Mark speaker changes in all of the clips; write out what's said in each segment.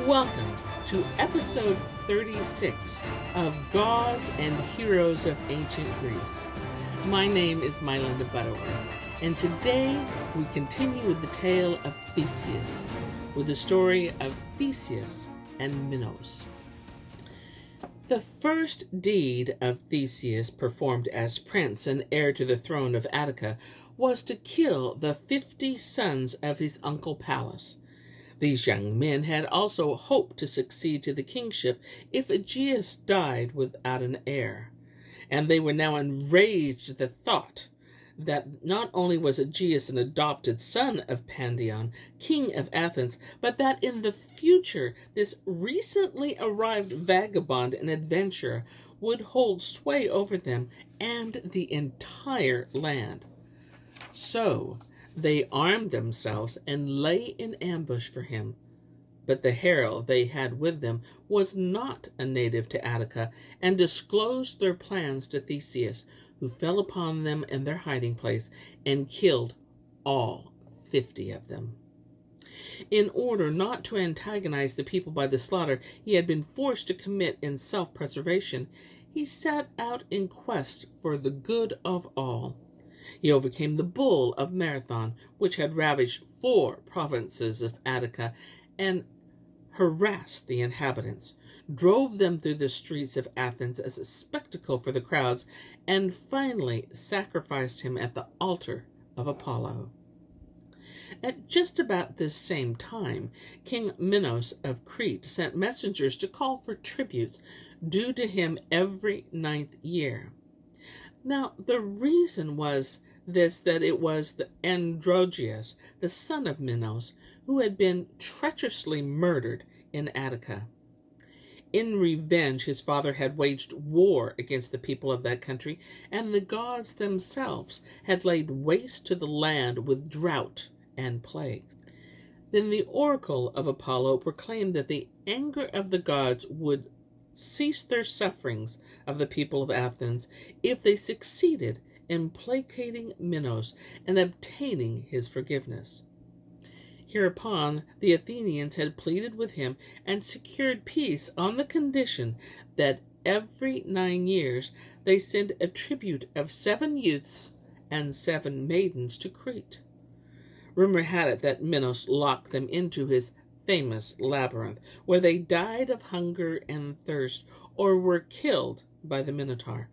Speaker 1: Welcome to episode 36 of Gods and Heroes of Ancient Greece. My name is MyLinda Butterworth, and today we continue with the tale of Theseus, with the story of Theseus and Minos. The first deed of Theseus, performed as prince and heir to the throne of Attica, was to kill the 50 sons of his uncle Pallas. These young men had also hoped to succeed to the kingship if Augeaus died without an heir, and they were now enraged at the thought that not only was Augeaus an adopted son of Pandion, king of Athens, but that in the future this recently arrived vagabond and adventurer would hold sway over them and the entire land. So they armed themselves and lay in ambush for him. But the herald they had with them was not a native to Attica, and disclosed their plans to Theseus, who fell upon them in their hiding place and killed all 50 of them. In order not to antagonize the people by the slaughter he had been forced to commit in self-preservation, he set out in quest for the good of all. He overcame the bull of Marathon, which had ravaged 4 provinces of Attica and harassed the inhabitants, drove them through the streets of Athens as a spectacle for the crowds, and finally sacrificed him at the altar of Apollo. At just about this same time, King Minos of Crete sent messengers to call for tributes due to him every 9th year. Now, the reason was that it was the Augeaus, the son of Minos, who had been treacherously murdered in Attica. In revenge, his father had waged war against the people of that country, and the gods themselves had laid waste to the land with drought and plagues. Then the oracle of Apollo proclaimed that the anger of the gods would cease their sufferings of the people of Athens if they succeeded in placating Minos and obtaining his forgiveness. Hereupon the Athenians had pleaded with him and secured peace on the condition that every 9 years they send a tribute of 7 youths and 7 maidens to Crete. Rumor had it that Minos locked them into his famous labyrinth, where they died of hunger and thirst or were killed by the Minotaur,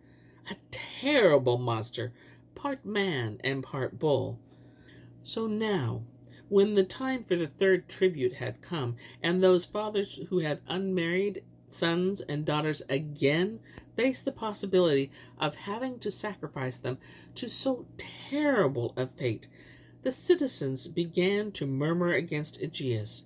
Speaker 1: a terrible monster, part man and part bull. So now, when the time for the 3rd tribute had come, and those fathers who had unmarried sons and daughters again faced the possibility of having to sacrifice them to so terrible a fate, the citizens began to murmur against Augeaus.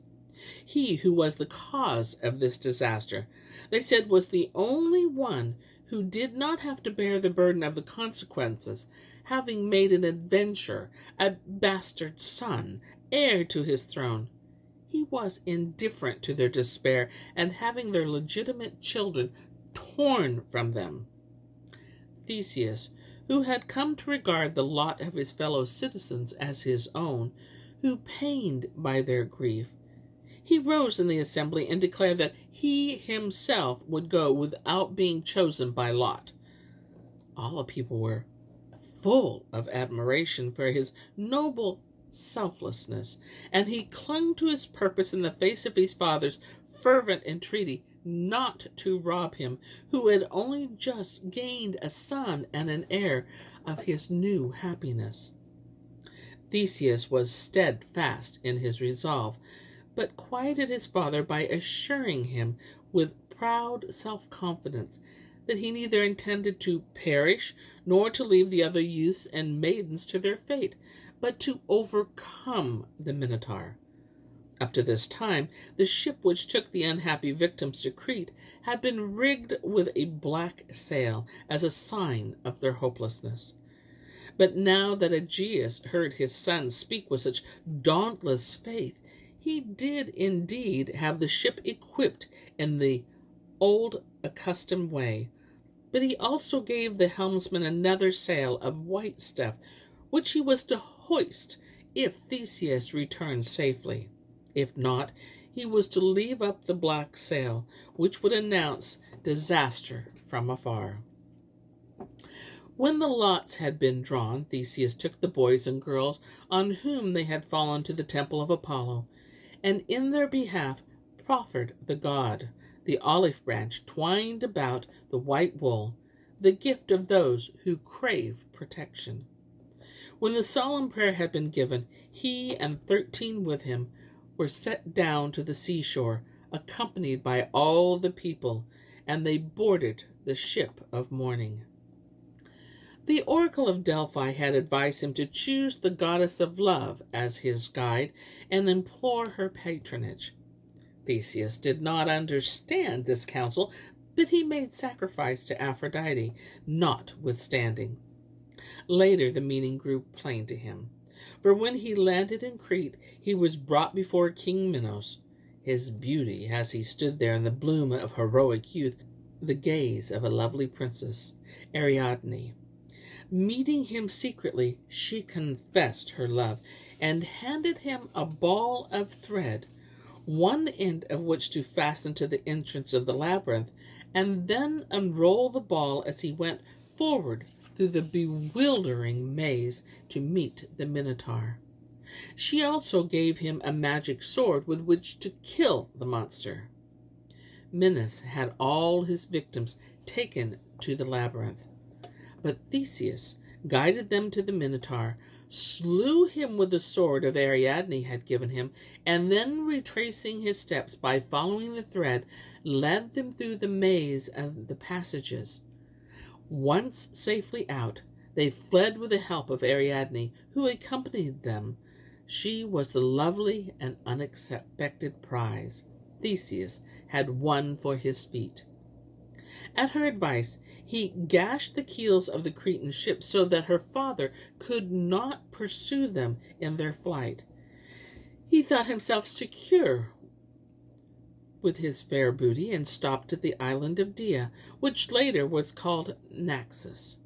Speaker 1: He who was the cause of this disaster, they said, was the only one who did not have to bear the burden of the consequences, having made an adventurer, a bastard son, heir to his throne. He was indifferent to their despair and having their legitimate children torn from them. Theseus, who had come to regard the lot of his fellow citizens as his own, who pained by their grief, he rose in the assembly and declared that he himself would go without being chosen by lot. All the people were full of admiration for his noble selflessness, and he clung to his purpose in the face of his father's fervent entreaty not to rob him, who had only just gained a son and an heir, of his new happiness. Theseus was steadfast in his resolve, but quieted his father by assuring him with proud self-confidence that he neither intended to perish nor to leave the other youths and maidens to their fate, but to overcome the Minotaur. Up to this time, the ship which took the unhappy victims to Crete had been rigged with a black sail as a sign of their hopelessness. But now that Augeaus heard his son speak with such dauntless faith, he did indeed have the ship equipped in the old accustomed way, but he also gave the helmsman another sail of white stuff, which he was to hoist if Theseus returned safely. If not, he was to leave up the black sail, which would announce disaster from afar. When the lots had been drawn, Theseus took the boys and girls on whom they had fallen to the temple of Apollo, and in their behalf proffered the god the olive branch twined about the white wool, the gift of those who crave protection. When the solemn prayer had been given, he and 13 with him were set down to the seashore, accompanied by all the people, and they boarded the ship of mourning. The oracle of Delphi had advised him to choose the goddess of love as his guide and implore her patronage. Theseus did not understand this counsel, but he made sacrifice to Aphrodite, notwithstanding. Later the meaning grew plain to him, for when he landed in Crete, he was brought before King Minos. His beauty, as he stood there in the bloom of heroic youth, the gaze of a lovely princess, Ariadne. Meeting him secretly, she confessed her love and handed him a ball of thread, one end of which to fasten to the entrance of the labyrinth, and then unroll the ball as he went forward through the bewildering maze to meet the Minotaur. She also gave him a magic sword with which to kill the monster. Minos had all his victims taken to the labyrinth, but Theseus guided them to the Minotaur, slew him with the sword of Ariadne had given him, and then, retracing his steps by following the thread, led them through the maze and the passages. Once safely out, they fled with the help of Ariadne, who accompanied them. She was the lovely and unexpected prize Theseus had won for his feet. At her advice, he gashed the keels of the Cretan ships so that her father could not pursue them in their flight. He thought himself secure with his fair booty and stopped at the island of Dia, which later was called Naxos.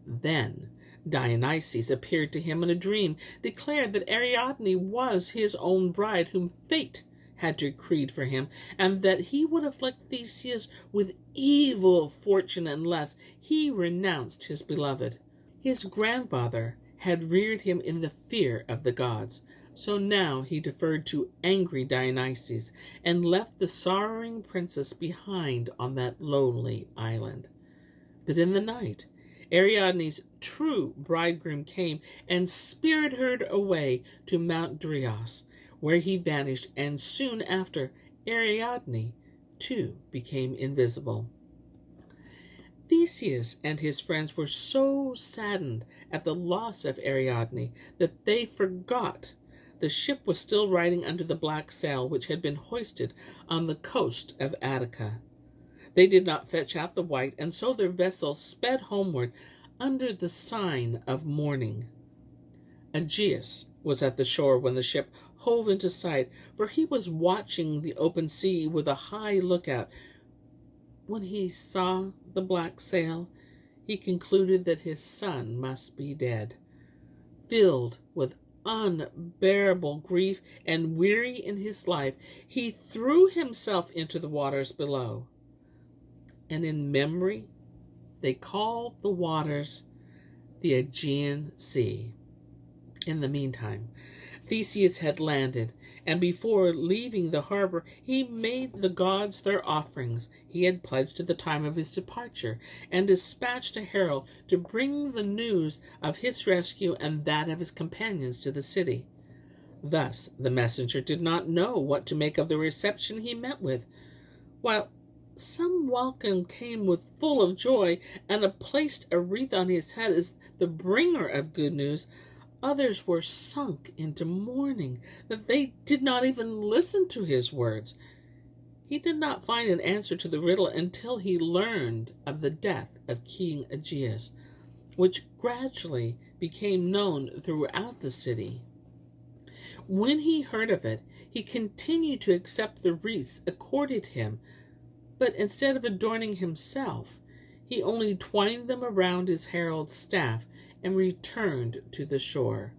Speaker 1: Then Dionysus appeared to him in a dream, declared that Ariadne was his own bride whom fate had decreed for him, and that he would afflict Theseus with evil fortune unless he renounced his beloved. His grandfather had reared him in the fear of the gods, so now he deferred to angry Dionysus and left the sorrowing princess behind on that lonely island. But in the night, Ariadne's true bridegroom came and spirited her away to Mount Drios, where he vanished, and soon after Ariadne, too, became invisible. Theseus and his friends were so saddened at the loss of Ariadne that they forgot the ship was still riding under the black sail which had been hoisted on the coast of Attica. They did not fetch out the white, and so their vessel sped homeward under the sign of mourning. Augeaus was at the shore when the ship hove into sight, for he was watching the open sea with a high lookout. When he saw the black sail, he concluded that his son must be dead. Filled with unbearable grief and weary in his life, he threw himself into the waters below. And in memory, they called the waters the Aegean Sea. In the meantime, Theseus had landed, and before leaving the harbor, he made the gods their offerings he had pledged at the time of his departure, and dispatched a herald to bring the news of his rescue and that of his companions to the city. Thus the messenger did not know what to make of the reception he met with. While some welcome came with full of joy, and placed a wreath on his head as the bringer of good news, others were sunk into mourning that they did not even listen to his words. He did not find an answer to the riddle until he learned of the death of King Augeaus, which gradually became known throughout the city. When he heard of it, he continued to accept the wreaths accorded him, but instead of adorning himself, he only twined them around his herald's staff and returned to the shore.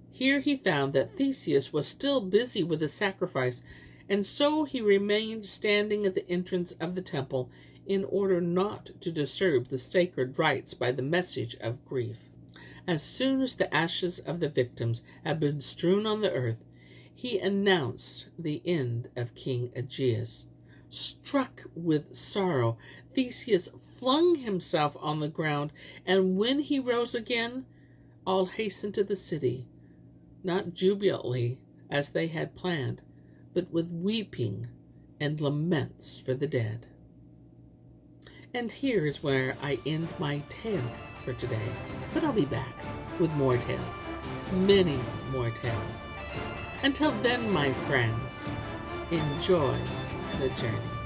Speaker 1: Here he found that Theseus was still busy with the sacrifice, And so he remained standing at the entrance of the temple in order not to disturb the sacred rites by the message of grief. As soon as the ashes of the victims had been strewn on the earth, he announced the end of King Augeas. Struck with sorrow, Theseus flung himself on the ground, and when he rose again, all hastened to the city, not jubilantly as they had planned, but with weeping and laments for the dead. And here is where I end my tale for today, but I'll be back with more tales, many more tales. Until then, my friends, enjoy the journey.